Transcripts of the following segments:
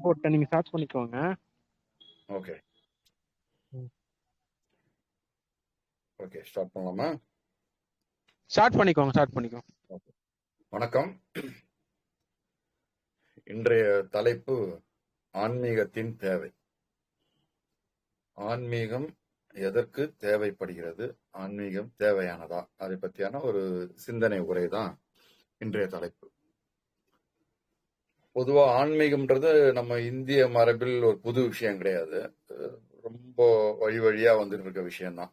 தான் போட்டேன், நீங்க ஸ்டார்ட் பண்ணிக்கோங்க. ஓகே ஓகே, ஸ்டார்ட் பண்ணலாமா? ஸ்டார்ட் பண்ணிக்கோங்க. வணக்கம். இன்றைய தலைப்பு ஆன்மீகத்தின் தேவை. ஆன்மீகம் எதற்கு தேவைப்படுகிறது, ஆன்மீகம் தேவையானதா, அதை பற்றியான ஒரு சிந்தனை உரை தான் இன்றைய தலைப்பு. பொதுவா ஆன்மீகம்ன்றது நம்ம இந்திய மரபில் ஒரு புது விஷயம் கிடையாது. ரொம்ப வழியா வந்துட்டு இருக்க விஷயம்தான்.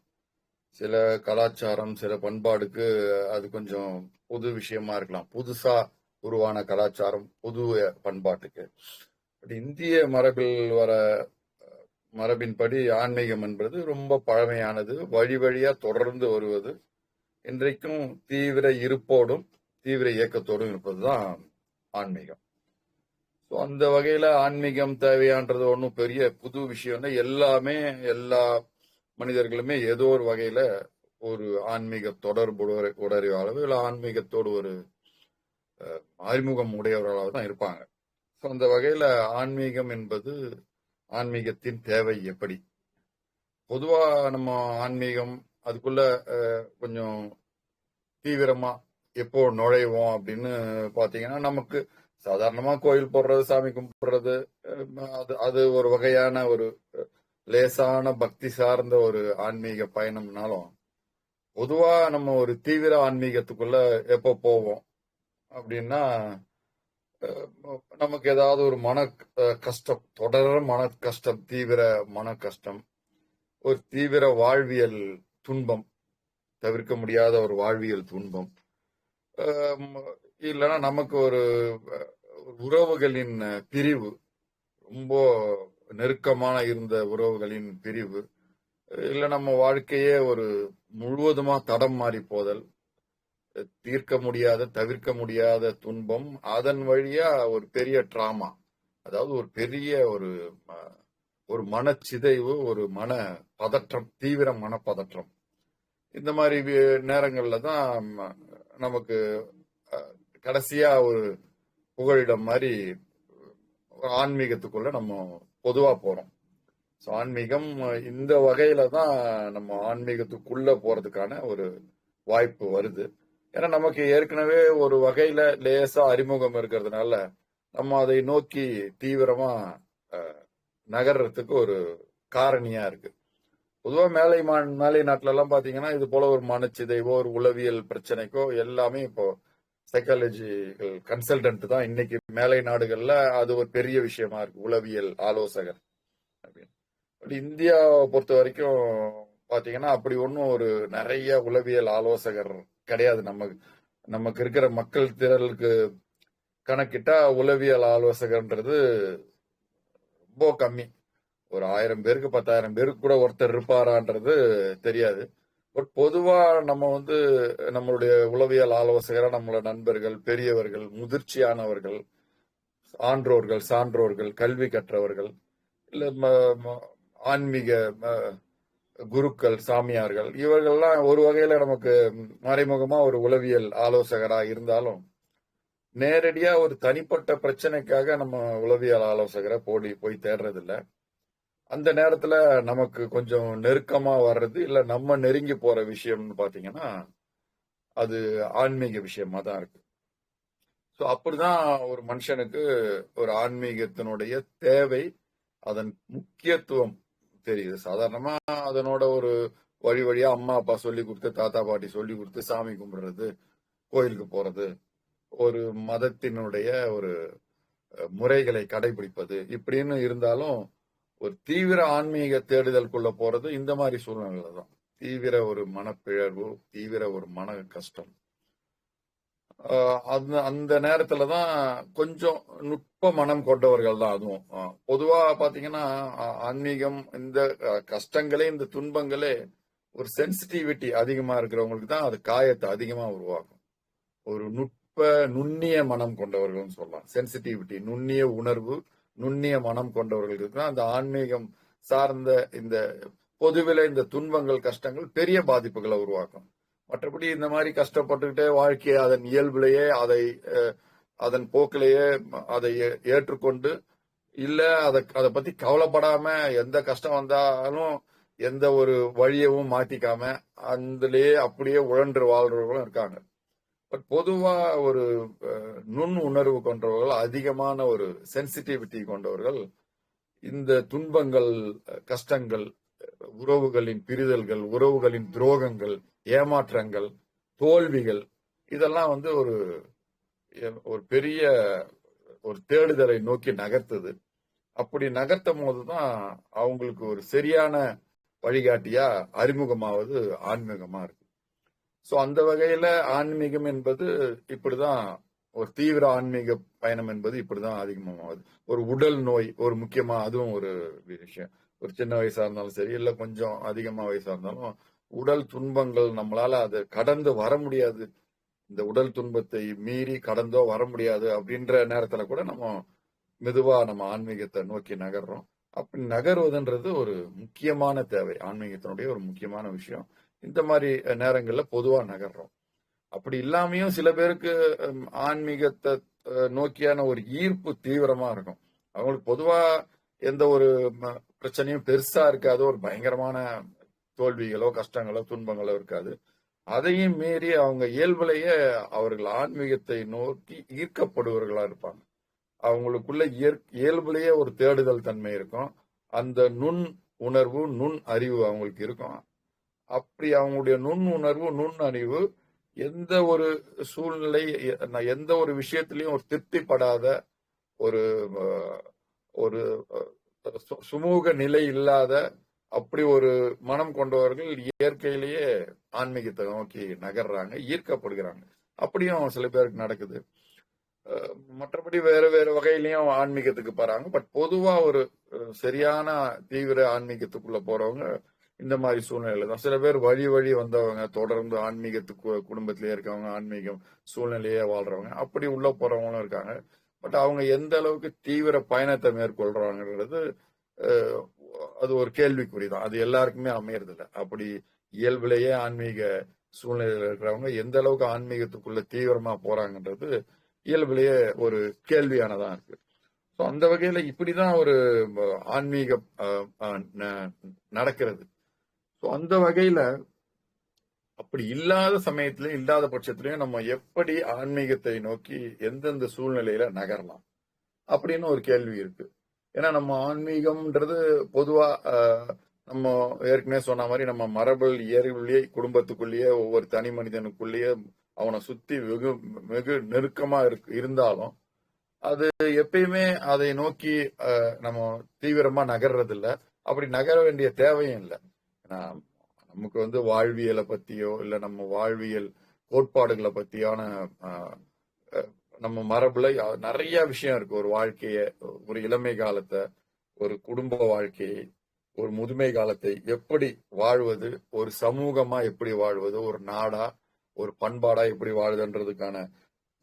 சில கலாச்சாரம், சில பண்பாடுக்கு அது கொஞ்சம் புது விஷயமா இருக்கலாம், புதுசா உருவான கலாச்சாரம், புது பண்பாட்டுக்கு. இந்திய மரபில் வர மரபின்படி ஆன்மீகம் என்பது ரொம்ப பழமையானது, வழியா தொடர்ந்து வருவது, இன்றைக்கும் தீவிர இருப்போடும் தீவிர இயக்கத்தோடும் இருப்பதுதான் ஆன்மீகம். அந்த வகையில ஆன்மீகம் தேவையான்றது ஒன்றும் பெரிய புது விஷயம் இல்லை. எல்லா மனிதர்களுமே ஏதோ ஒரு வகையில ஒரு ஆன்மீக தொடர்பு உடையவர்களாக இல்லை ஆன்மீகத்தோடு ஒரு அறிமுகம் உடையவர்களாக தான் இருப்பாங்க. அந்த வகையில ஆன்மீகம் என்பது, ஆன்மீகத்தின் தேவை எப்படி, பொதுவா நம்ம ஆன்மீகம் அதுக்குள்ள கொஞ்சம் தீவிரமா எப்போ நுழைவோம் அப்படின்னு பாத்தீங்கன்னா, நமக்கு சாதாரணமா கோயில் போடுறது, சாமி கும்பிடுறது, அது ஒரு வகையான ஒரு லேசான பக்தி சார்ந்த ஒரு ஆன்மீக பயணம்னாலும், பொதுவா நம்ம ஒரு தீவிர ஆன்மீகத்துக்குள்ள எப்போ போவோம் அப்படின்னா, நமக்கு ஏதாவது ஒரு மன கஷ்டம், தொடர் மன கஷ்டம், தீவிர மன கஷ்டம், ஒரு தீவிர வாழ்வியல் துன்பம், தவிர்க்க முடியாத ஒரு வாழ்வியல் துன்பம், இல்லைன்னா நமக்கு ஒரு உறவுகளின் பிரிவு, ரொம்ப நெருக்கமான இருந்த உறவுகளின் பிரிவு, இல்ல நம்ம வாழ்க்கையே ஒரு முழுவதுமா தடம் மாறி போதல், தீர்க்க முடியாத தவிர்க்க முடியாத துன்பம், அதன் வழியா ஒரு பெரிய டிராமா, அதாவது ஒரு பெரிய ஒரு மனச்சிதைவு, ஒரு மன பதற்றம், தீவிர மனப்பதற்றம். இந்த மாதிரி நேரங்கள்ல தான் நமக்கு கடைசியா ஒரு புகழிடம் மாதிரி ஆன்மீகத்துக்குள்ள நம்ம பொதுவா போறோம். ஆன்மீகம் இந்த வகையில தான் நம்ம ஆன்மீகத்துக்குள்ள போறதுக்கான ஒரு வாய்ப்பு வருது. ஏன்னா நமக்கு ஏற்கனவே ஒரு வகையில லேசா அறிமுகம் இருக்கிறதுனால நம்ம அதை நோக்கி தீவிரமா நகர்றதுக்கு ஒரு காரணியா இருக்கு. பொதுவா மேலை நாட்டுல எல்லாம் பாத்தீங்கன்னா இது போல ஒரு மனச்சிதைவோ ஒரு உளவியல் பிரச்சனைக்கோ எல்லாமே இப்போ சைக்காலஜிக்கல் கன்சல்டன்ட் தான் இன்னைக்கு மேலை நாடுகள்ல அது ஒரு பெரிய விஷயமா இருக்கு, உளவியல் ஆலோசகர் அப்படின்னு. இந்தியாவை பொறுத்த வரைக்கும் பாத்தீங்கன்னா அப்படி ஒன்றும் ஒரு நிறைய உளவியல் ஆலோசகர் கிடையாது. நமக்கு இருக்கிற மக்கள் திரளுக்கு கணக்கிட்டா உளவியல் ஆலோசகர்ன்றது ரொம்ப கம்மி. ஒரு 1000 பேருக்கு 10,000 பேருக்கு கூட ஒருத்தர் இருப்பாரான்றது தெரியாது. பட் பொதுவா நம்ம நம்மளுடைய உளவியல் ஆலோசகரா நம்மளோட நண்பர்கள், பெரியவர்கள், முதிர்ச்சியானவர்கள், ஆன்றோர்கள், சான்றோர்கள், கல்வி கற்றவர்கள், இல்ல ஆன்மீக குருக்கள், சாமியார்கள், இவர்கள்லாம் ஒரு வகையில நமக்கு மறைமுகமா ஒரு உளவியல் ஆலோசகரா இருந்தாலும், நேரடியா ஒரு தனிப்பட்ட பிரச்சனைக்காக நம்ம உளவியல் ஆலோசகரை போய் தேடுறதில்ல. அந்த நேரத்துல நமக்கு கொஞ்சம் நெருக்கமா வர்றது, இல்ல நம்ம நெருங்கி போற விஷயம்னு பாத்தீங்கன்னா அது ஆன்மீக விஷயமா தான் இருக்கு. அப்படிதான் ஒரு மனுஷனுக்கு ஒரு ஆன்மீகத்தினுடைய தேவை, அதன் முக்கியத்துவம் தெரியுது. சாதாரணமா அதனோட ஒரு வழியா அம்மா அப்பா சொல்லி கொடுத்து, தாத்தா பாட்டி சொல்லி கொடுத்து சாமி கும்பிடுறது, கோயிலுக்கு போறது, ஒரு மதத்தினுடைய ஒரு முறைகளை கடைபிடிப்பது இப்படின்னு இருந்தாலும், ஒரு தீவிர ஆன்மீக தேடுதலுக்குள்ள போறது இந்த மாதிரி சூழ்நிலை தான். தீவிர ஒரு மனப்பிழர்வு, தீவிர ஒரு மன கஷ்டம், அந்த நேரத்துலதான் கொஞ்சம் நுட்ப மனம் கொண்டவர்கள் தான். அதுவும் பொதுவா பாத்தீங்கன்னா ஆன்மீகம் இந்த கஷ்டங்களே, இந்த துன்பங்களே ஒரு சென்சிட்டிவிட்டி அதிகமா இருக்கிறவங்களுக்கு தான் அது காயத்தை அதிகமா உருவாக்கும். ஒரு நுண்ணிய மனம் கொண்டவர்கள் சொல்லலாம். சென்சிட்டிவிட்டி, நுண்ணிய உணர்வு, நுண்ணிய மனம் கொண்டவர்களுக்கு தான் அந்த ஆன்மீகம் சார்ந்த இந்த பொதுவில இந்த துன்பங்கள், கஷ்டங்கள் பெரிய பாதிப்புகளை உருவாக்கும். மற்றபடி இந்த மாதிரி கஷ்டப்பட்டுக்கிட்டே வாழ்க்கையை அதன் இயல்பிலேயே அதன் போக்கிலேயே அதை ஏற்றுக்கொண்டு இல்ல அதை பத்தி கவலைப்படாம எந்த கஷ்டம் வந்தாலும் எந்த ஒரு வழியவும் மாத்திக்காம அதுலயே அப்படியே உழன்று வாழ்றவர்களும் இருக்காங்க. பட் பொதுவா ஒரு நுண் உணர்வு கொண்டவர்கள், அதிகமான ஒரு சென்சிட்டிவிட்டி கொண்டவர்கள் இந்த துன்பங்கள், கஷ்டங்கள், உறவுகளின் பிரிதல்கள், உறவுகளின் துரோகங்கள், ஏமாற்றங்கள், தோல்விகள் இதெல்லாம் வந்து ஒரு ஒரு பெரிய ஒரு தேடுதலை நோக்கி நகர்த்துது. அப்படி நகர்த்தும் போதுதான் அவங்களுக்கு ஒரு சரியான வழிகாட்டியா அறிமுகமாவது ஆன்மீகமா இருக்கு. சோ அந்த வகையில ஆன்மீகம் என்பது இப்படிதான், ஒரு தீவிர ஆன்மீக பயணம் என்பது இப்படிதான் அதிகமாகுது. ஒரு உடல் நோய் ஒரு முக்கியமா, அதுவும் ஒரு விஷயம். ஒரு சின்ன வயசா இருந்தாலும் சரி, இல்ல கொஞ்சம் அதிகமா வயசா இருந்தாலும் உடல் துன்பங்கள் நம்மளால அதை கடந்து வர முடியாது, இந்த உடல் துன்பத்தை மீறி கடந்தோ வர முடியாது அப்படின்ற நேரத்துல கூட நம்ம மெதுவா நம்ம ஆன்மீகத்தை நோக்கி நகர்றோம். அப்படி நகர்வதுன்றது ஒரு முக்கியமான தேவை, ஆன்மீகத்தினுடைய ஒரு முக்கியமான விஷயம். இந்த மாதிரி நேரங்கள்ல பொதுவா நகர்றோம். அப்படி இல்லாமையும் சில பேருக்கு ஆன்மீகத்தை நோக்கியான ஒரு ஈர்ப்பு தீவிரமா இருக்கும். அவங்களுக்கு பொதுவா எந்த ஒரு பிரச்சனையும் பெருசா இருக்காது, ஒரு பயங்கரமான தோல்விகளோ கஷ்டங்களோ துன்பங்களோ இருக்காது. அதையும் மீறி அவங்க இயல்புலேயே அவர்கள் ஆன்மீகத்தை நோக்கி ஈர்க்கப்படுவர்களா இருப்பாங்க. அவங்களுக்குள்ள இயல்புலேயே ஒரு தேடுதல் தன்மை இருக்கும். அந்த நுண் உணர்வு, நுண் அறிவு அவங்களுக்கு இருக்கும். அப்படி அவங்களுடைய நுண் உணர்வு, நுண் அறிவு எந்த ஒரு சூழ்நிலை, எந்த ஒரு விஷயத்திலையும் ஒரு திருப்திப்படாத ஒரு ஒரு சுமூக நிலை இல்லாத அப்படி ஒரு மனம் கொண்டவர்கள் இயற்கையிலேயே ஆன்மீகத்தை நோக்கி நகர்றாங்க, ஈர்க்கப்படுகிறாங்க. அப்படியும் சில பேருக்கு நடக்குது. மற்றபடி வேற வேற வகையிலயும் ஆன்மீகத்துக்கு போறாங்க. பட் பொதுவா ஒரு சரியான தீவிர ஆன்மீகத்துக்குள்ள போறவங்க இந்த மாதிரி சூழ்நிலையில தான். சில பேர் வழி வந்தவங்க, தொடர்ந்து ஆன்மீகத்துக்கு குடும்பத்திலேயே இருக்கவங்க, ஆன்மீகம் சூழ்நிலையே வாழ்றவங்க, அப்படி உள்ள போறவங்களும் இருக்காங்க. பட் அவங்க எந்த அளவுக்கு தீவிர பயணத்தை மேற்கொள்றாங்கிறது அது ஒரு கேள்விக்குறிதான். அது எல்லாருக்குமே அமையறது இல்லை. அப்படி இயல்பிலேயே ஆன்மீக சூழ்நிலையில இருக்கிறவங்க எந்த அளவுக்கு ஆன்மீகத்துக்குள்ள தீவிரமா போறாங்கன்றது இயல்பிலேயே ஒரு கேள்வியானதான் இருக்கு. ஸோ அந்த வகையில இப்படிதான் ஒரு ஆன்மீக நடக்கிறது. ஸோ அந்த வகையில அப்படி இல்லாத சமயத்திலையும் இல்லாத பட்சத்திலையும் நம்ம எப்படி ஆன்மீகத்தை நோக்கி எந்தெந்த சூழ்நிலையில நகரலாம் அப்படின்னு ஒரு கேள்வி இருக்கு. ஏன்னா நம்ம ஆன்மீகம்ன்றது பொதுவா நம்ம ஏற்கனவே சொன்ன மாதிரி நம்ம மரபல் இயற்கையிலேயே குடும்பத்துக்குள்ளேயே ஒவ்வொரு தனி மனிதனுக்குள்ளேயே அவனை சுத்தி வெகு நெருக்கமா இருந்தாலும் அது எப்பயுமே அதை நோக்கி நம்ம தீவிரமா நகர்றது இல்லை. அப்படி நகர வேண்டிய தேவையும் இல்லை. நமக்கு வந்து வாழ்வியலை பத்தியோ இல்ல நம்ம வாழ்வியல் கோட்பாடுகளை பத்தியான நம்ம மரபுல நிறைய விஷயம் இருக்கு. ஒரு வாழ்க்கைய, ஒரு இளமை காலத்தை, ஒரு குடும்ப வாழ்க்கையை, ஒரு முதுமை காலத்தை எப்படி வாழ்வது, ஒரு சமூகமா எப்படி வாழ்வது, ஒரு நாடா ஒரு பண்பாடா எப்படி வாழ்வதுன்றதுக்கான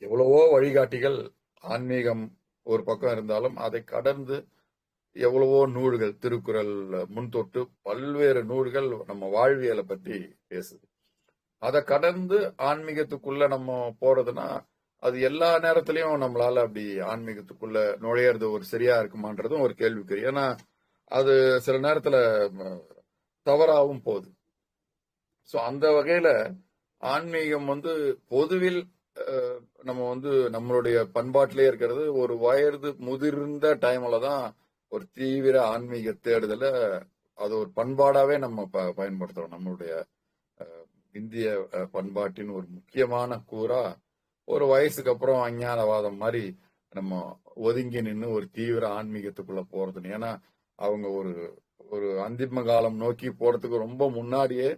எவ்வளவோ வழிகாட்டிகள் ஆன்மீகம் ஒரு பக்கம் இருந்தாலும் அதை கடந்து எவ்வளவோ நூல்கள், திருக்குறள் முன்தொட்டு பல்வேறு நூல்கள் நம்ம வாழ்வியலை பத்தி பேசுது. அதை கடந்து ஆன்மீகத்துக்குள்ள நம்ம போறதுன்னா அது எல்லா நேரத்திலையும் நம்மளால அப்படி ஆன்மீகத்துக்குள்ள நுழையிறது ஒரு சரியா இருக்குமான்றதும் ஒரு கேள்விக்குறி. ஏன்னா அது சில நேரத்துல தவறாகவும் போகுது. ஸோ அந்த வகையில ஆன்மீகம் வந்து பொதுவில் நம்ம வந்து நம்மளுடைய பண்பாட்டிலே இருக்கிறது ஒரு வயது முதிர்ந்த டைம்ல தான் ஒரு தீவிர ஆன்மீக தேடுதல அது ஒரு பண்பாடாவே நம்ம பயன்படுத்துறோம். நம்மளுடைய இந்திய பண்பாட்டின் ஒரு முக்கியமான கூறா ஒரு வயசுக்கு அப்புறம் அஞ்ஞானவாதம் மாதிரி நம்ம ஒதுங்கி நின்று ஒரு தீவிர ஆன்மீகத்துக்குள்ள போறது. ஏன்னா அவங்க ஒரு ஒரு அந்திம காலம் நோக்கி போறதுக்கு ரொம்ப முன்னாடியே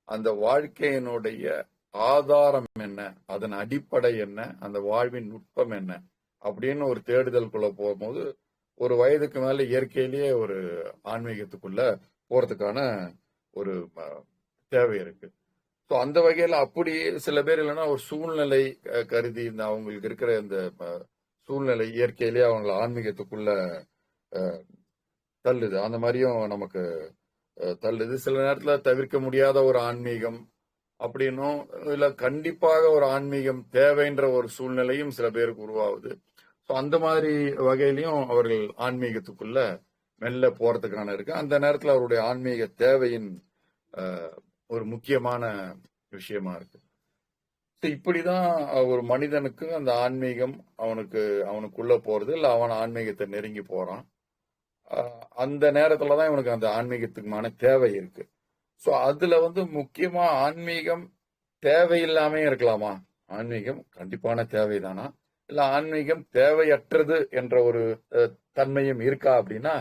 அந்த வாழ்க்கையினுடைய ஆதாரம் என்ன, அதன் அடிப்படை என்ன, அந்த வாழ்வின் நுட்பம் என்ன அப்படின்னு ஒரு தேடுதலுக்குள்ள போகும்போது ஒரு வயதுக்கு மேல இயற்கையிலேயே ஒரு ஆன்மீகத்துக்குள்ள போறதுக்கான ஒரு தேவை இருக்கு. ஸோ அந்த வகையில அப்படி சில பேர் இல்லைன்னா ஒரு சூழ்நிலை கருதி இந்த அவங்களுக்கு இருக்கிற இந்த சூழ்நிலை இயற்கையிலேயே அவங்களை ஆன்மீகத்துக்குள்ள தள்ளுது. அந்த மாதிரியும் நமக்கு தள்ளுது. சில நேரத்துல தவிர்க்க முடியாத ஒரு ஆன்மீகம் அப்படின்னும் இல்ல கண்டிப்பாக ஒரு ஆன்மீகம் தேவைன்ற ஒரு சூழ்நிலையும் சில பேருக்கு உருவாகுது. ஸோ அந்த மாதிரி வகையிலையும் அவர்கள் ஆன்மீகத்துக்குள்ள மெல்ல போறதுக்கான இருக்கு. அந்த நேரத்துல அவருடைய ஆன்மீக தேவையின் ஒரு முக்கியமான விஷயமா இருக்கு. இப்படிதான் ஒரு மனிதனுக்கு அந்த ஆன்மீகம் அவனுக்குள்ள போறது, இல்ல அவன் ஆன்மீகத்தை நெருங்கி போறான். அந்த நேரத்துலதான் இவனுக்கு அந்த ஆன்மீகத்துக்குமான தேவை இருக்கு. சோ அதுல முக்கியமா ஆன்மீகம் தேவையில்லாமே இருக்கலாமா? ஆன்மீகம் கண்டிப்பான தேவைதானா? இல்ல ஆன்மீகம் தேவையற்றது என்ற ஒரு தன்மையும் இருக்கா அப்படின்னா,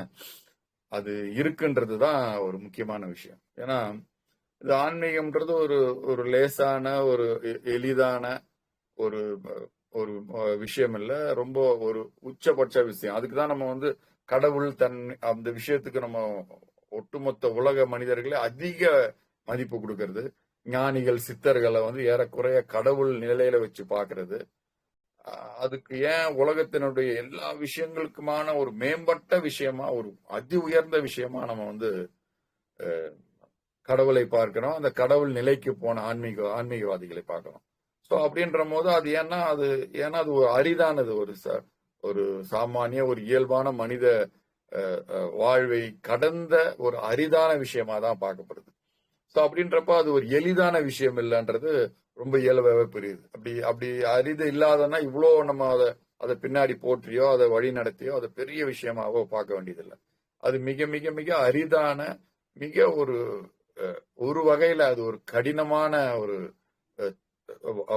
அது இருக்குன்றதுதான் ஒரு முக்கியமான விஷயம். ஏன்னா இந்த ஆன்மீகம்ன்றது ஒரு ஒரு லேசான ஒரு எளிதான ஒரு ஒரு விஷயம் இல்ல, ரொம்ப ஒரு உச்சபட்ச விஷயம். அதுக்குதான் நம்ம கடவுள் அந்த விஷயத்துக்கு நம்ம ஒட்டுமொத்த உலக மனிதர்களே அதிக மதிப்பு கொடுக்கறது, ஞானிகள் சித்தர்களை ஏறக்குறைய கடவுள் நிலையில வச்சு பாக்குறது. அதுக்கு ஏன் உலகத்தினுடைய எல்லா விஷயங்களுக்குமான ஒரு மேம்பட்ட விஷயமா, ஒரு அதி உயர்ந்த விஷயமா நம்ம கடவுளை பார்க்கிறோம். அந்த கடவுள் நிலைக்கு போன ஆன்மீகவாதிகளை பார்க்கிறோம். சோ அப்படின்ற போது அது ஏன்னா அது ஒரு அரிதானது, ஒரு சாமானிய ஒரு இயல்பான மனித வாழ்வை கடந்த ஒரு அரிதான விஷயமா தான் பார்க்கப்படுது. சோ அப்படின்றப்ப அது ஒரு எளிதான விஷயம் இல்லைன்றது ரொம்ப இயல்பாகவே புரியுது. அப்படி அப்படி அரிது இல்லாதன்னா இவ்வளோ நம்ம அதை பின்னாடி போற்றியோ அதை வழி நடத்தியோ அதை பெரிய விஷயமாவோ பார்க்க வேண்டியதில்லை. அது மிக மிக மிக அரிதான, மிக ஒரு வகையில அது ஒரு கடினமான ஒரு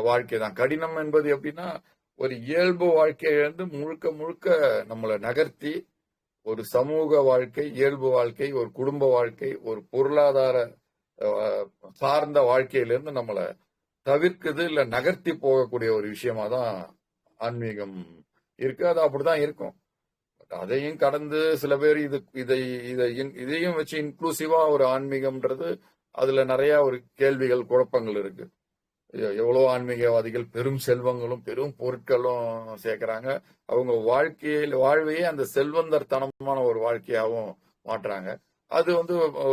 வாழ்க்கை தான். கடினம் என்பது எப்படின்னா, ஒரு இயல்பு வாழ்க்கையிலிருந்து முழுக்க முழுக்க நம்மளை நகர்த்தி ஒரு சமூக வாழ்க்கை, இயல்பு வாழ்க்கை, ஒரு குடும்ப வாழ்க்கை, ஒரு பொருளாதார சார்ந்த வாழ்க்கையிலிருந்து நம்மளை தவிர்க்குது, இல்ல நகர்த்தி போகக்கூடிய ஒரு விஷயமா தான் ஆன்மீகம் இருக்கு. அது அப்படிதான் இருக்கும். அதையும் கடந்து சில பேர் இதையும் வச்சு இன்க்ளூசிவா ஒரு ஆன்மீகம்ன்றது அதுல நிறைய ஒரு கேள்விகள், குழப்பங்கள் இருக்கு. எவ்வளவு ஆன்மீகவாதிகள் பெரும் செல்வங்களும் பெரும் பொருட்களும் சேர்க்கிறாங்க. அவங்க வாழ்வையே அந்த செல்வந்தர் தனமான ஒரு வாழ்க்கையாகவும் மாற்றுறாங்க. அது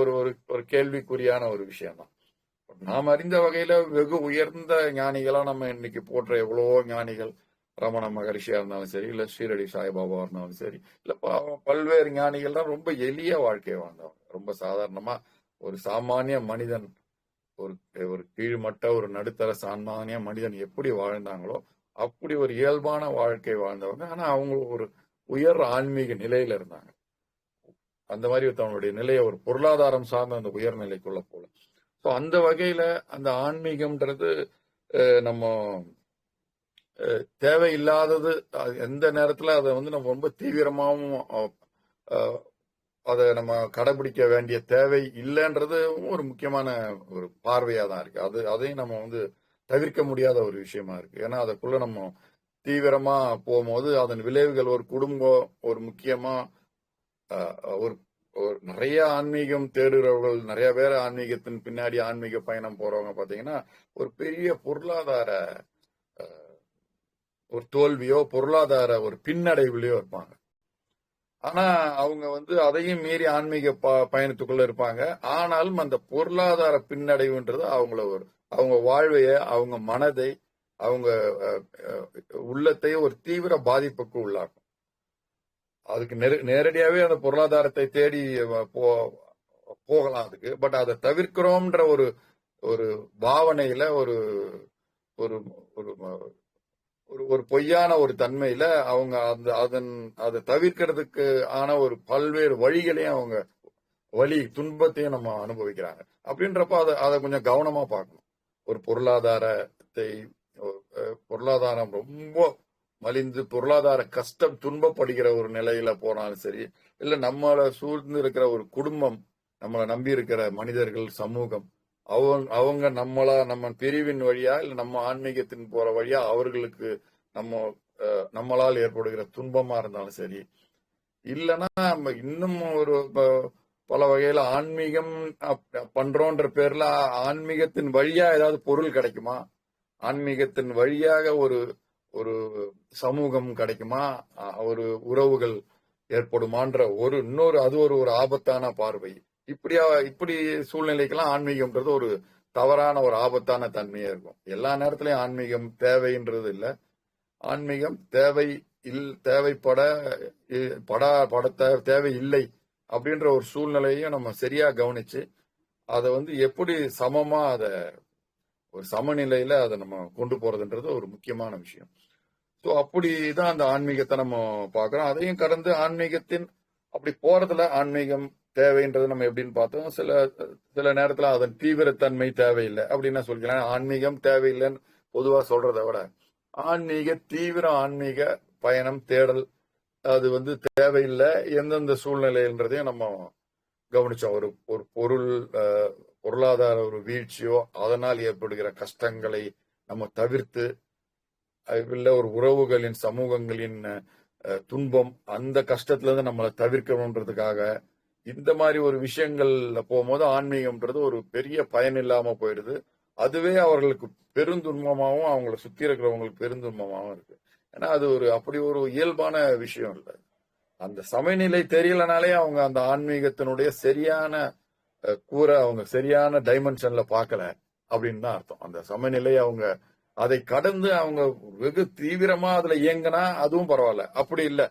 ஒரு ஒரு கேள்விக்குறியான ஒரு விஷயம் தான். நாம் அறிந்த வகையில வெகு உயர்ந்த ஞானிகளா நம்ம இன்னைக்கு போற்ற எவ்வளவோ ஞானிகள், ரமண மகரிஷியா இருந்தாலும் சரி, இல்ல ஸ்ரீரடி சாய்பாபா இருந்தாலும் சரி, இல்ல பல்வேறு ஞானிகள் தான் ரொம்ப எளிய வாழ்க்கையை வாழ்ந்தவங்க. ரொம்ப சாதாரணமா ஒரு சாமானிய மனிதன், ஒரு ஒரு கீழ்மட்ட ஒரு நடுத்தர சாமானிய மனிதன் எப்படி வாழ்ந்தாங்களோ அப்படி ஒரு இயல்பான வாழ்க்கை வாழ்ந்தவங்க. ஆனா அவங்க ஒரு உயர் ஆன்மீக நிலையில இருந்தாங்க. அந்த மாதிரி தன்னுடைய நிலையை ஒரு பொருளாதாரம் சார்ந்த அந்த உயர்நிலைக்குள்ள போல. ஸோ அந்த வகையில அந்த ஆன்மீகம்ன்றது நம்ம தேவையில்லாதது. எந்த நேரத்துல அதை நம்ம ரொம்ப தீவிரமாகவும் அதை நம்ம கடைபிடிக்க வேண்டிய தேவை இல்லைன்றது ஒரு முக்கியமான ஒரு பார்வையா தான் இருக்கு. அதையும் நம்ம தவிர்க்க முடியாத ஒரு விஷயமா இருக்கு. ஏன்னா அதுக்குள்ள நம்ம தீவிரமா போகும்போது அதன் விளைவுகள் ஒரு குடும்பம், ஒரு முக்கியமா ஒரு நிறைய ஆன்மீகம் தேடுறவர்கள், நிறைய பேர் ஆன்மீகத்தின் பின்னாடி ஆன்மீக பயணம் போறவங்க பாத்தீங்கன்னா ஒரு பெரிய பொருளாதார ஒரு தோல்வியோ, பொருளாதார ஒரு பின்னடைவுலயோ இருப்பாங்க. ஆனா அவங்க அதையும் மீறி ஆன்மீக பயணத்துக்குள்ள இருப்பாங்க. ஆனாலும் அந்த பொருளாதார பின்னடைவுன்றது அவங்க வாழ்வைய, அவங்க மனதை, அவங்க உள்ளத்தை ஒரு தீவிர பாதிப்புக்கு உள்ளாக்கும். அதுக்கு நேரடியாவே அந்த பொருளாதாரத்தை தேடி போகலாம் அதுக்கு. பட் அதை தவிர்க்கிறோம்ன்ற ஒரு ஒரு பாவனையில ஒரு ஒரு ஒரு பொய்யான ஒரு தன்மையில அவங்க அதை தவிர்க்கிறதுக்கு ஆன ஒரு பல்வேறு வழிகளையும் அவங்க துன்பத்தையும் நம்ம அனுபவிக்கிறாங்க. அப்படின்றப்ப அதை கொஞ்சம் கவனமா பார்க்கணும். ஒரு பொருளாதாரம் ரொம்ப மலிந்து பொருளாதார கஷ்டம் துன்பப்படுகிற ஒரு நிலையில போனாலும் சரி, இல்ல நம்மளை சூழ்ந்து இருக்கிற ஒரு குடும்பம், நம்மளை நம்பி இருக்கிற மனிதர்கள், சமூகம், அவங்க நம்ம பிரிவின் வழியா இல்ல நம்ம ஆன்மீகத்தின் போற வழியா அவர்களுக்கு நம்மளால் ஏற்படுகிற துன்பமா இருந்தாலும் சரி, இல்லைன்னா நம்ம இன்னும் ஒரு பல வகையில ஆன்மீகம் பண்றோன்ற பேர்ல ஆன்மீகத்தின் வழியா ஏதாவது பொருள் கிடைக்குமா, ஆன்மீகத்தின் வழியாக ஒரு ஒரு சமூகம் கிடைக்குமா, ஒரு உறவுகள் ஏற்படுமான்ற அது ஒரு ஆபத்தான பார்வை. இப்படி சூழ்நிலைக்கெல்லாம் ஆன்மீகம்ன்றது ஒரு தவறான ஒரு ஆபத்தான தன்மையா இருக்கும். எல்லா நேரத்திலயும் ஆன்மீகம் தேவைன்றது இல்ல. ஆன்மீகம் தேவை தேவைப்பட தேவை இல்லை அப்படின்ற ஒரு சூழ்நிலையும் நம்ம சரியா கவனிச்சு அதை எப்படி சமமா அதை ஒரு சமநிலையில அதை நம்ம கொண்டு போறதுன்றது ஒரு முக்கியமான விஷயம். ஸோ அப்படிதான் அந்த ஆன்மீகத்தை நம்ம பார்க்கிறோம். அதையும் கடந்து ஆன்மீகத்தின் அப்படி போறதுல ஆன்மீகம் தேவைன்றது நம்ம எப்படின்னு பார்த்தோம். சில நேரத்துல அதன் தீவிரத்தன்மை தேவையில்லை அப்படின்னு சொல்லிக்கலாம். ஆன்மீகம் தேவையில்லைன்னு பொதுவா சொல்றதை விட ஆன்மீக பயணம் தேடல் அது தேவையில்லை எந்தெந்த சூழ்நிலைன்றதையும் நம்ம கவனிச்சோம். ஒரு பொருளாதார ஒரு வீழ்ச்சியோ அதனால் ஏற்படுகிற கஷ்டங்களை நம்ம தவிர்த்து, இல்ல ஒரு உறவுகளின் சமூகங்களின் துன்பம் அந்த கஷ்டத்துல இருந்து நம்மளை தவிர்க்கணுன்றதுக்காக இந்த மாதிரி ஒரு விஷயங்கள்ல போகும்போது ஆன்மீகம்ன்றது ஒரு பெரிய பயன் இல்லாம போயிடுது. அதுவே அவர்களுக்கு பெருந்துன்பமாகவும் அவங்கள சுத்தி இருக்கிறவங்களுக்கு பெருந்துன்பமாகவும் இருக்கு. ஏன்னா அது அப்படி ஒரு இயல்பான விஷயம் இல்லை. அந்த சமநிலை தெரியலனாலே அவங்க அந்த ஆன்மீகத்தினுடைய சரியான கூரை அவங்க சரியான டைமென்ஷன்ல பார்க்கல அப்படின்னு தான் அர்த்தம். அந்த சமநிலை அவங்க அதை கடந்து அவங்க வெகு தீவிரமா அதுல இயங்கினா அதுவும் பரவாயில்ல. அப்படி இல்லை,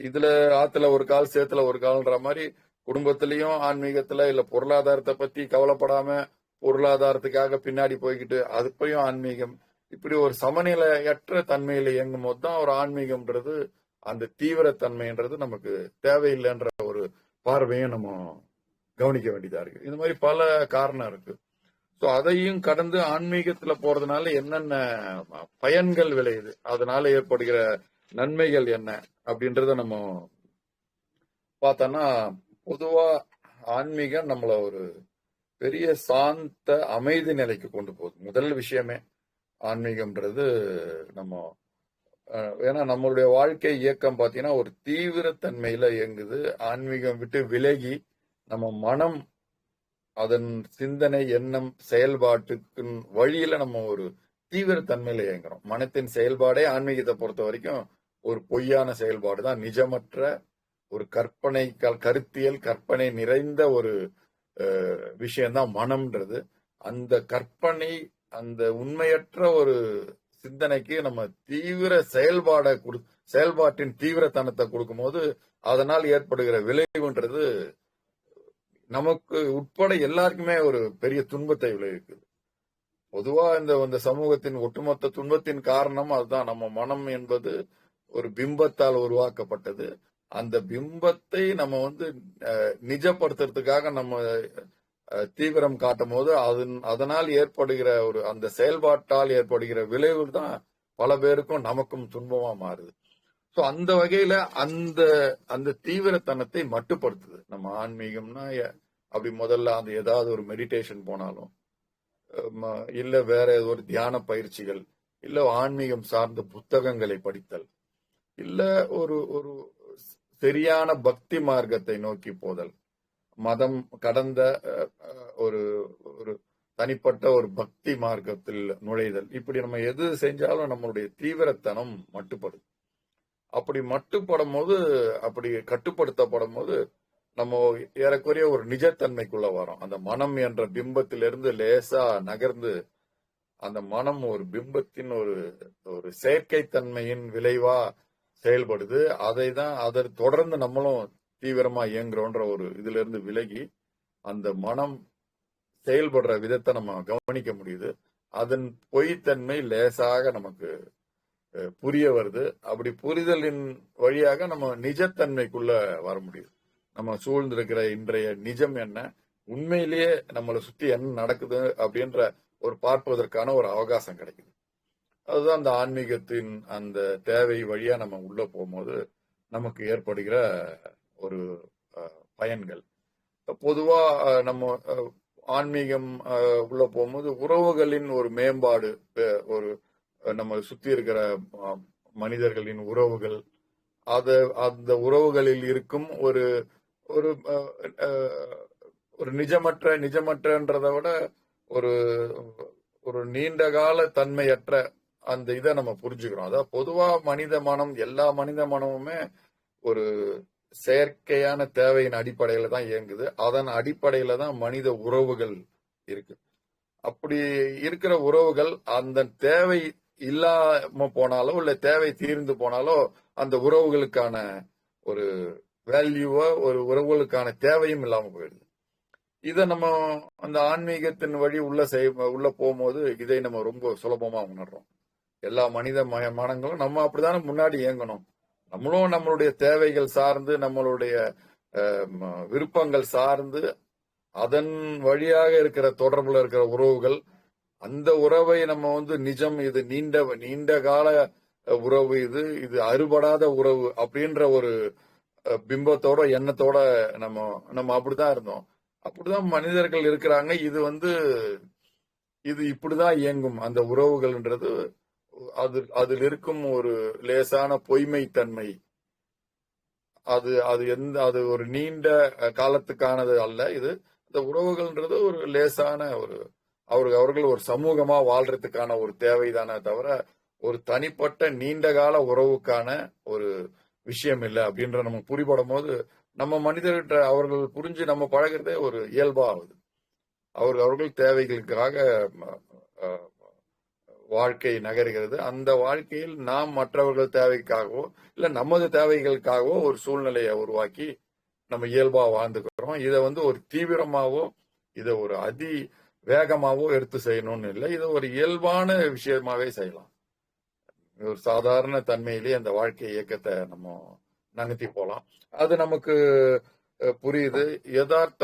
இதுல ஆத்துல ஒரு கால் சேத்துல ஒரு கால்ன்ற மாதிரி குடும்பத்திலையும் ஆன்மீகத்துல இல்ல பொருளாதாரத்தை பத்தி கவலைப்படாம பொருளாதாரத்துக்காக பின்னாடி போய்கிட்டு அதுப்பையும் ஆன்மீகம் இப்படி ஒரு சமநிலையற்ற தன்மையில இயங்கும் போது தான் ஒரு ஆன்மீகம்ன்றது அந்த தீவிரத்தன்மைன்றது நமக்கு தேவையில்லைன்ற ஒரு பார்வையும் நம்ம கவனிக்க வேண்டியதா இருக்கு. இந்த மாதிரி பல காரணம் இருக்கு. ஸோ அதையும் கடந்து ஆன்மீகத்துல போறதுனால என்னென்ன பயன்கள் விளையுது, அதனால ஏற்படுகிற நன்மைகள் என்ன அப்படின்றத நம்ம பார்த்தோம்னா, பொதுவா ஆன்மீகம் நம்மள ஒரு பெரிய சாந்த அமைதி நிலைக்கு கொண்டு போகுது. முதல் விஷயமே ஆன்மீகம்ன்றது நம்ம ஏன்னா நம்மளுடைய வாழ்க்கை இயக்கம் பார்த்தீங்கன்னா ஒரு தீவிரத்தன்மையில இயங்குது. ஆன்மீகம் விட்டு விலகி நம்ம மனம் அதன் சிந்தனை எண்ணம் செயல்பாட்டுக்கு வழியில நம்ம ஒரு தீவிரத்தன்மையில இயங்குறோம். மனத்தின் செயல்பாடே ஆன்மீகத்தை பொறுத்த வரைக்கும் ஒரு பொய்யான செயல்பாடு தான். நிஜமற்ற ஒரு கற்பனை கருத்தியல் கற்பனை நிறைந்த ஒரு விஷயம்தான் மனம்ன்றது. அந்த கற்பனை அந்த உண்மையற்ற ஒரு சிந்தனைக்கு நம்ம தீவிர செயல்பாட்டின் தீவிரத்தனத்தை கொடுக்கும் போது அதனால் ஏற்படுகிற விளைவுன்றது நமக்கு உட்பட எல்லாருக்குமே ஒரு பெரிய துன்பத்தை விளைவிக்குது. பொதுவா இந்த சமூகத்தின் ஒட்டுமொத்த துன்பத்தின் காரணம் அதுதான். நம்ம மனம் என்பது ஒரு பிம்பத்தால் உருவாக்கப்பட்டது. அந்த பிம்பத்தை நம்ம நிஜப்படுத்துறதுக்காக நம்ம தீவிரம் காட்டும் போது அதனால் ஏற்படுகிற அந்த செயல்பாட்டால் ஏற்படுகிற விளைவு தான் பல பேருக்கும் நமக்கும் துன்பமா மாறுது. ஸோ அந்த வகையில அந்த தீவிரத்தனத்தை மட்டுப்படுத்துது. நம்ம ஆன்மீகம்னா அப்படி முதல்ல அந்த ஏதாவது ஒரு மெடிடேஷன் போனாலும் இல்ல வேற ஒரு தியான பயிற்சிகள் இல்ல ஆன்மீகம் சார்ந்த புத்தகங்களை படித்தல் இல்ல ஒரு ஒரு சரியான பக்தி மார்க்கத்தை நோக்கி போதல், மதம் கடந்த ஒரு ஒரு தனிப்பட்ட ஒரு பக்தி மார்க்கத்தில் நுழைதல், இப்படி நம்ம எது செஞ்சாலும் நம்மளுடைய தீவிரத்தனம் மட்டுப்படுது. அப்படி மட்டுப்படும் போது அப்படி கட்டுப்படுத்தப்படும் போது நம்ம ஏறக்குறைய ஒரு நிஜத்தன்மைக்குள்ள வரோம். அந்த மனம் என்ற பிம்பத்திலிருந்து லேசா நகர்ந்து அந்த மனம் ஒரு பிம்பத்தின் ஒரு செயற்கைத்தன்மையின் விளைவா செயல்படுது. அதை தொடர்ந்து நம்மளும் தீவிரமா இயங்குறோன்ற ஒரு இதுல இருந்து விலகி அந்த மனம் செயல்படுற விதத்தை நம்ம கவனிக்க முடியுது. அதன் பொய்த்தன்மை லேசாக நமக்கு புரிய வருது. அப்படி புரிதலின் வழியாக நம்ம நிஜத்தன்மைக்குள்ள வர முடியுது. நம்ம சூழ்ந்திருக்கிற இன்றைய நிஜம் என்ன, உண்மையிலேயே நம்மளை சுத்தி என்ன நடக்குது அப்படின்ற ஒரு பார்ப்பதற்கான ஒரு அவகாசம் கிடைக்குது. அதுதான் அந்த ஆன்மீகத்தின் அந்த தேவை வழியா நம்ம உள்ள போகும்போது நமக்கு ஏற்படுகிற ஒரு பயன்கள். பொதுவா நம்ம ஆன்மீகம் உள்ள போகும்போது உறவுகளின் ஒரு மேம்பாடு, ஒரு நம்ம சுத்தி இருக்கிற மனிதர்களின் உறவுகள், அந்த உறவுகளில் இருக்கும் ஒரு ஒரு ஒரு நிஜமற்றன்றதை விட ஒரு ஒரு நீண்ட கால தன்மையற்ற அந்த இதை நம்ம புரிஞ்சுக்கிறோம். அதாவது பொதுவா மனித மனம், எல்லா மனித மனமுமே ஒரு செயற்கையான தேவையின் அடிப்படையில தான் இயங்குது. அதன் அடிப்படையில தான் மனித உறவுகள் இருக்கு. அப்படி இருக்கிற உறவுகள் அந்த தேவை இல்லாம போனாலோ இல்ல தேவை தீர்ந்து போனாலோ அந்த உறவுகளுக்கான ஒரு வேல்யூவோ ஒரு உறவுகளுக்கான தேவையும் இல்லாம போயிடுது. இதை நம்ம அந்த ஆன்மீகத்தின் வழி உள்ள போகும்போது இதை நம்ம ரொம்ப சுலபமா உணர்றோம். எல்லா மனித மனங்களும் நம்ம அப்படித்தானே முன்னாடி இயங்கணும். நம்மளும் நம்மளுடைய தேவைகள் சார்ந்து நம்மளுடைய விருப்பங்கள் சார்ந்து அதன் வழியாக இருக்கிற தொடர்புல இருக்கிற உறவுகள், அந்த உறவை நம்ம நிஜம், இது நீண்ட கால உறவு, இது அறுபடாத உறவு அப்படின்ற ஒரு பிம்பத்தோட எண்ணத்தோட நம்ம அப்படிதான் இருந்தோம். அப்படிதான் மனிதர்கள் இருக்கிறாங்க. இது இப்படிதான் இயங்கும் அந்த உறவுகள்ன்றது. அதில் இருக்கும் ஒரு லேசான பொய்மைத்தன்மை, அது ஒரு நீண்ட காலத்துக்கானது அல்ல. இது இந்த உறவுகள்ன்றது ஒரு லேசான அவர்கள் ஒரு சமூகமா வாழ்றதுக்கான ஒரு தேவைதானே தவிர ஒரு தனிப்பட்ட நீண்ட கால உறவுக்கான ஒரு விஷயம் இல்லை அப்படின்ற நம்ம புரிபடும் போது நம்ம மனிதர்கிட்ட அவர்கள் புரிஞ்சு நம்ம பழகிறதே ஒரு இயல்பா ஆகுது. அவர்கள் தேவைகளுக்காக வாழ்க்கை நகர்கிறது. அந்த வாழ்க்கையில் நாம் மற்றவர்கள் தேவைக்காகவோ இல்ல நமது தேவைகளுக்காகவோ ஒரு சூழ்நிலையை உருவாக்கி நம்ம இயல்பா வாழ்ந்துக்கிறோம். இதை ஒரு தீவிரமாவோ இதை ஒரு அதி வேகமாவோ எடுத்து செய்யணும்னு இல்லை. இதை ஒரு இயல்பான விஷயமாவே செய்யலாம். ஒரு சாதாரண தன்மையிலேயே அந்த வாழ்க்கை இயக்கத்தை நம்ம நகர்த்தி போலாம். அது நமக்கு புரியுது. யதார்த்த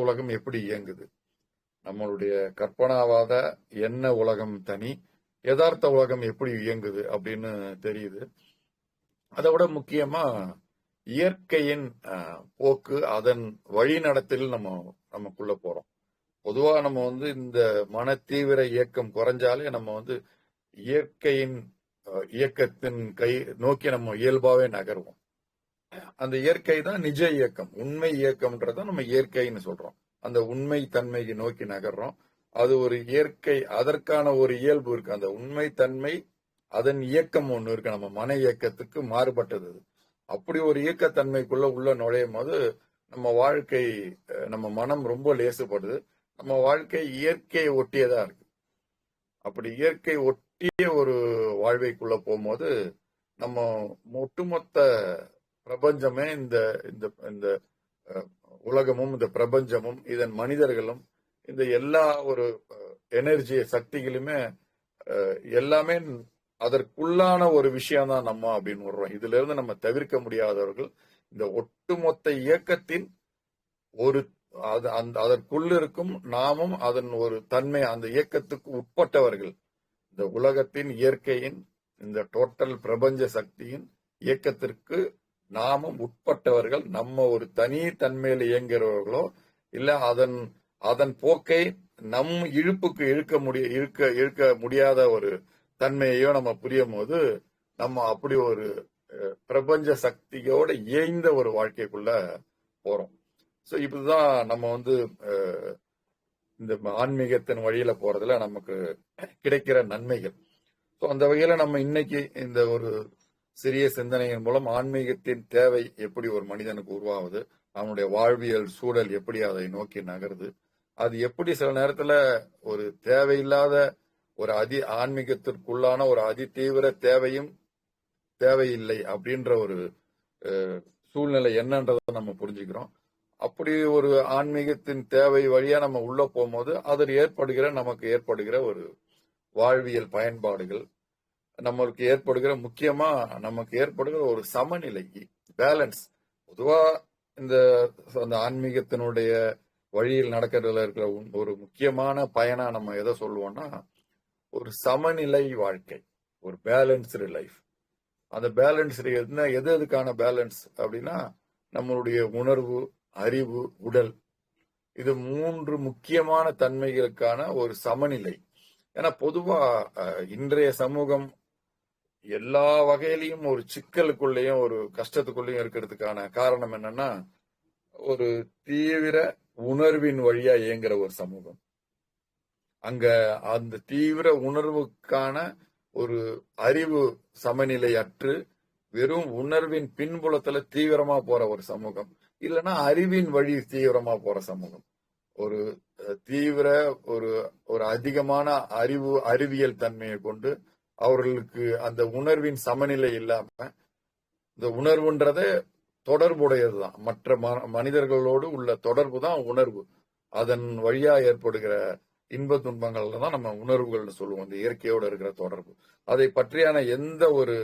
உலகம் எப்படி இயங்குது, நம்மளுடைய கற்பனாவாத எண்ண உலகம் தனி, யதார்த்த உலகம் எப்படி இயங்குது அப்படின்னு தெரியுது. அதை விட முக்கியமா இயற்கையின் போக்கு, அதன் வழிநடத்தில் நமக்குள்ள போறோம். பொதுவா நம்ம இந்த மன தீவிர இயக்கம் குறைஞ்சாலே நம்ம இயற்கையின் இயக்கத்தின் நோக்கி நம்ம இயல்பாவே நகருவோம். அந்த இயற்கை தான் நிஜ இயக்கம், உண்மை இயக்கம்ன்றத நம்ம இயற்கைன்னு சொல்றோம். அந்த உண்மை தன்மையை நோக்கி நகர்றோம். அது ஒரு இயற்கை, அதற்கான ஒரு இயல்பு இருக்கு. அந்த உண்மை தன்மை, அதன் இயக்கம் ஒண்ணு இருக்கு. நம்ம மன இயக்கத்துக்கு மாறுபட்டது. அப்படி ஒரு இயக்கத்தன்மைக்குள்ள உள்ள நுழையும் போது நம்ம வாழ்க்கை, நம்ம மனம் ரொம்ப லேசுபடுது. நம்ம வாழ்க்கை இயற்கையை ஒட்டியதா இருக்கு. அப்படி இயற்கை ஒட்டிய ஒரு வாழ்வைக்குள்ள போகும்போது நம்ம ஒட்டுமொத்த பிரபஞ்சமே, இந்த உலகமும் இந்த பிரபஞ்சமும் இதன் மனிதர்களும் இந்த எல்லா ஒரு எனர்ஜி சக்திகளுமே எல்லாமே அதற்குள்ளான ஒரு விஷயம் தான் நம்ம அப்படின்னு வர்றோம். இதுல இருந்து நம்ம தவிர்க்க முடியாதவர்கள். இந்த ஒட்டுமொத்த இயக்கத்தின் ஒரு அதற்குள்ள இருக்கும் நாமும் அதன் ஒரு தன்மை, அந்த இயக்கத்துக்கு உட்பட்டவர்கள். இந்த உலகத்தின் இயற்கையின் இந்த டோட்டல் பிரபஞ்ச சக்தியின் இயக்கத்திற்கு நாமும் உட்பட்டவர்கள். நம்ம ஒரு தனி தன்மையில் இயங்குகிறவர்களோ இல்ல அதன் போக்கை நம் இழுப்புக்கு இழுக்க முடியாத ஒரு தன்மையையோ நம்ம புரியும் போது நம்ம அப்படி ஒரு பிரபஞ்ச சக்தியோட இயைந்த ஒரு வாழ்க்கைக்குள்ள போறோம். ஸோ இப்படிதான் நம்ம இந்த ஆன்மீகத்தின் வழியில போறதுல நமக்கு கிடைக்கிற நன்மைகள். ஸோ அந்த வகையில நம்ம இன்னைக்கு இந்த ஒரு சிறிய சிந்தனையின் மூலம் ஆன்மீகத்தின் தேவை எப்படி ஒரு மனிதனுக்கு உருவாகுது, அவனுடைய வாழ்வியல் சூழல் எப்படி அதை நோக்கி நகருது, அது எப்படி சில நேரத்துல ஒரு தேவையில்லாத ஒரு ஆன்மீகத்திற்குள்ளான ஒரு அதி தீவிர தேவையில்லை அப்படின்ற ஒரு சூழ்நிலை என்னன்றதை நம்ம புரிஞ்சுக்கிறோம். அப்படி ஒரு ஆன்மீகத்தின் தேவை வழியா நம்ம உள்ள போகும்போது அதில் நமக்கு ஏற்படுகிற ஒரு வாழ்வியல் பயன்பாடுகள், முக்கியமா நமக்கு ஏற்படுகிற ஒரு சமநிலை, பேலன்ஸ். பொதுவா இந்த ஆன்மீகத்தினுடைய வழியில் நடக்கிறதுல இருக்கிற ஒரு முக்கியமான பயனா நம்ம எதை சொல்லுவோம்னா ஒரு சமநிலை வாழ்க்கை, ஒரு பேலன்ஸ்டு லைஃப். அந்த பேலன்ஸ்டு எதுக்கான பேலன்ஸ் அப்படின்னா நம்மளுடைய உணர்வு, அறிவு, உடல், இது 3 முக்கியமான தன்மைகளுக்கான ஒரு சமநிலை. ஏன்னா பொதுவா இன்றைய சமூகம் எல்லா வகையிலையும் ஒரு சிக்கலுக்குள்ளேயும் ஒரு கஷ்டத்துக்குள்ளேயும் இருக்கிறதுக்கான காரணம் என்னன்னா ஒரு தீவிர உணர்வின் வழியா இயங்குற ஒரு சமூகம். அங்க அந்த தீவிர உணர்வுக்கான ஒரு அறிவு சமநிலை அற்று வெறும் உணர்வின் பின்புலத்துல தீவிரமா போற ஒரு சமூகம், இல்லைன்னா அறிவின் வழி தீவிரமா போற சமூகம். ஒரு தீவிர ஒரு ஒரு அதிகமான அறிவியல் தன்மையை கொண்டு அவர்களுக்கு அந்த உணர்வின் சமநிலை இல்லாம, இந்த உணர்வுன்றதே தொடர்புடையதுதான். மற்ற மனிதர்களோடு உள்ள தொடர்பு தான் உணர்வு. அதன் வழியா ஏற்படுகிற இன்ப துன்பங்கள்ல தான் நம்ம உணர்வுகள்னு சொல்லுவோம். இந்த இயற்கையோடு இருக்கிற தொடர்பு. அதை பற்றியான எந்த ஒரு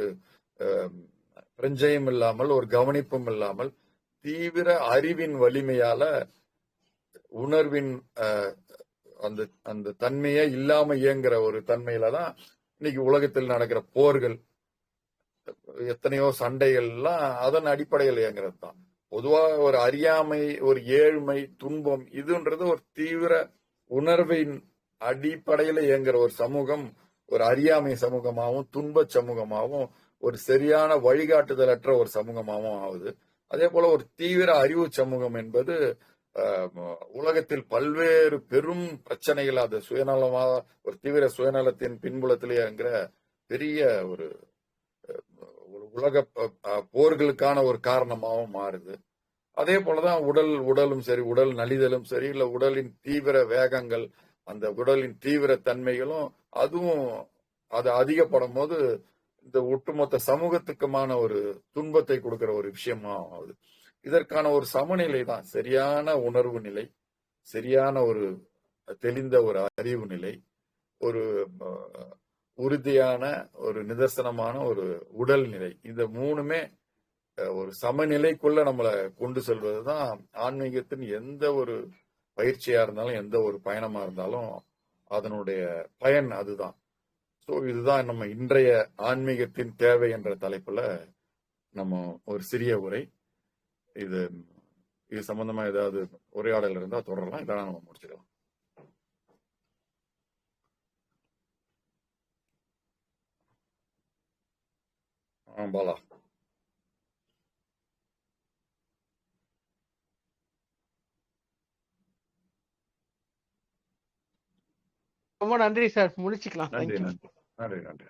பிரஞ்சையும் இல்லாமல், ஒரு கவனிப்பும் இல்லாமல், தீவிர அறிவின் வலிமையால உணர்வின் அந்த அந்த தன்மையே இல்லாம இயங்குற ஒரு தன்மையில தான் இன்னைக்கு உலகத்தில் நடக்கிற போர்கள், எத்தனையோ சண்டைகள் எல்லாம் அதன் அடிப்படையில் இயங்குறது தான். பொதுவா ஒரு அறியாமை, ஒரு ஏழ்மை, துன்பம் இதுன்றது ஒரு தீவிர உணர்வின் அடிப்படையில இயங்குற ஒரு சமூகம் ஒரு அறியாமை சமூகமாகவும், துன்ப சமூகமாகவும், ஒரு சரியான வழிகாட்டுதலற்ற ஒரு சமூகமாகவும் ஆகுது. அதே போல ஒரு தீவிர அறிவு சமூகம் என்பது உலகத்தில் பல்வேறு பெரும் பிரச்சனைகள், அது சுயநலமா ஒரு தீவிர சுயநலத்தின் பின்புலத்திலே இயங்குற பெரிய ஒரு உலக போர்களுக்கான ஒரு காரணமாகவும் மாறுது. அதே போலதான் உடலும் சரி, உடல் நலிதலும் சரி, இல்ல உடலின் தீவிர வேகங்கள், அந்த உடலின் தீவிர தன்மைகளும் அதுவும் அது அதிகப்படும் போது இந்த ஒட்டுமொத்த சமூகத்துக்குமான ஒரு துன்பத்தை கொடுக்கிற ஒரு விஷயமா ஆகுது. இதற்கான ஒரு சமநிலை தான் சரியான உணர்வு நிலை, சரியான ஒரு தெளிந்த ஒரு அறிவு நிலை, ஒரு உறுதியான ஒரு நிதர்சனமான ஒரு உடல் நிலை. இந்த மூணுமே ஒரு சமநிலைக்குள்ள நம்மளை கொண்டு செல்வதுதான் ஆன்மீகத்தின் எந்த ஒரு பயிற்சியா இருந்தாலும், எந்த ஒரு பயணமா இருந்தாலும் அதனுடைய பயன் அதுதான். ஸோ இதுதான் நம்ம இன்றைய ஆன்மீகத்தின் தேவை என்ற தலைப்புல நம்ம ஒரு சிறிய உரை. இது சம்பந்தமா ஏதாவது உரையாடல் இருந்தா தொடரலாம், இதெல்லாம் நம்ம முடிச்சுக்கலாம். பாலா. ரொம்ப நன்றி சார், முடிச்சுக்கலாம். நன்றி நன்றி நன்றி நன்றி.